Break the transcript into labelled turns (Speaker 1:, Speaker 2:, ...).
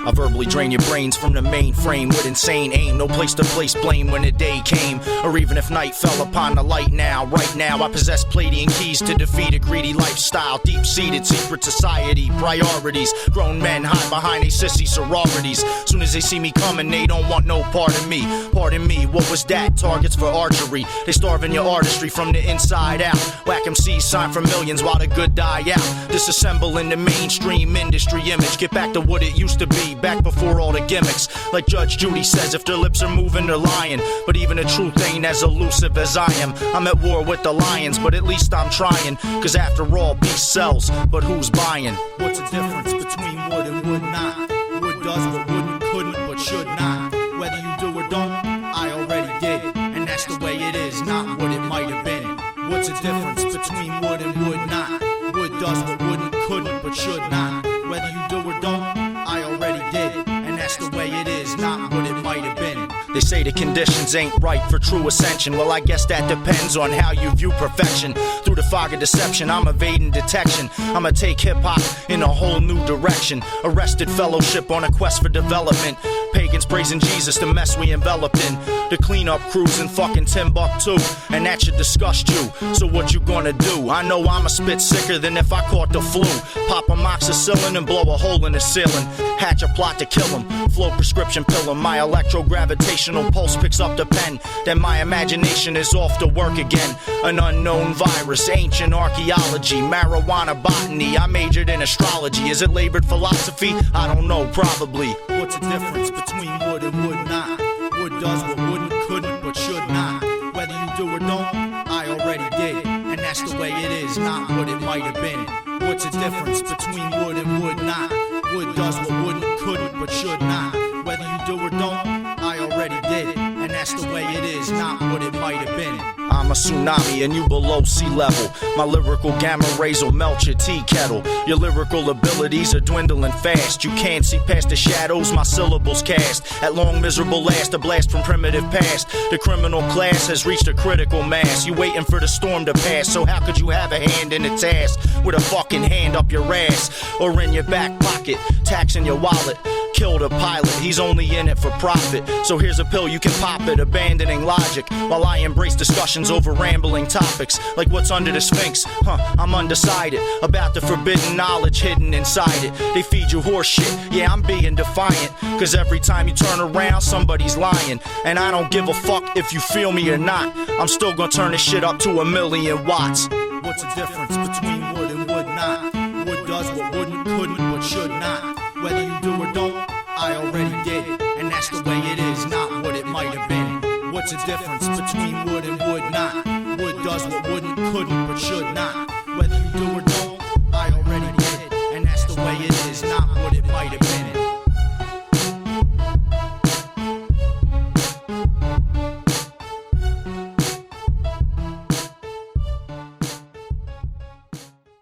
Speaker 1: I verbally drain your brains from the mainframe with insane aim. No place to place blame when the day came, or even if night fell upon the light now. Right now I possess Palladian keys to defeat a greedy lifestyle, deep-seated secret society priorities. Grown men hide behind a sissy sororities. Soon as they see me coming, they don't want no part of me. Pardon me, what was that? Targets for archery. They starving your artistry from the inside out. Whack MCs sign for millions while the good die out. Disassembling the mainstream industry image. Get back to what it used to be, back before all the gimmicks. Like Judge Judy says, if their lips are moving, they're lying. But even the truth ain't as elusive as I am. I'm at war with the lions, but at least I'm trying. Cause after all, peace sells, but who's buying? What's the difference between would and would not? Would does what wouldn't, couldn't, but should not. Whether you do or don't, I already did. And that's the way it is, not what it might have been. What's the difference between would and would not? Would does what wouldn't, couldn't, but should not. Whether you do or don't, I already did. And that's the way it is, not what it might have been. They say the conditions ain't right for true ascension. Well, I guess that depends on how you view perfection. Through the fog of deception, I'm evading detection. I'ma take hip-hop in a whole new direction. Arrested fellowship on a quest for development. Pagans praising Jesus, the mess we enveloped in. The cleanup crews in fucking Timbuktu, and that should disgust you. So what you gonna do? I know I'ma spit sicker than if I caught the flu. Pop amoxicillin and blow a hole in the ceiling. Hatch a plot to kill him. Flow prescription pill him. My electrogravitational pulse picks up the pen. Then my imagination is off to work again. An unknown virus, ancient archaeology, marijuana botany. I majored in astrology. Is it labored philosophy? I don't know, probably. What's the difference between would and would not? Would does what wouldn't, couldn't, but should not. Whether you do or don't, I already did. And that's the way it is, not what it might have been. What's the difference between would and would not? Would does what wouldn't, couldn't, but should not. Whether you do or don't, I already did. And that's the way it is, not what it might have been. I'm a tsunami and you below sea level. My lyrical gamma rays will melt your tea kettle. Your lyrical abilities are dwindling fast. You can't see past the shadows my syllables cast. At long miserable last, a blast from primitive past. The criminal class has reached a critical mass. You waiting for the storm to pass, so how could you have a hand in the task? With a fucking hand up your ass, or in your back pocket, taxing your wallet. Kill the pilot, he's only in it for profit. So here's a pill, you can pop it, abandoning logic, while I embrace discussions over rambling topics. Like what's under the Sphinx? I'm undecided about the forbidden knowledge hidden inside it. They feed you horse shit, yeah, I'm being defiant. Cause every time you turn around, somebody's lying. And I don't give a fuck if you feel me or not. I'm still gonna turn this shit up to 1,000,000 watts. What's the difference between would and would not? Would does what wouldn't, couldn't, but should not. Whether you do or don't, I already did. And that's the way it is, not what it might have been. What's the difference between would and would not? Would does what wouldn't, couldn't, but should not.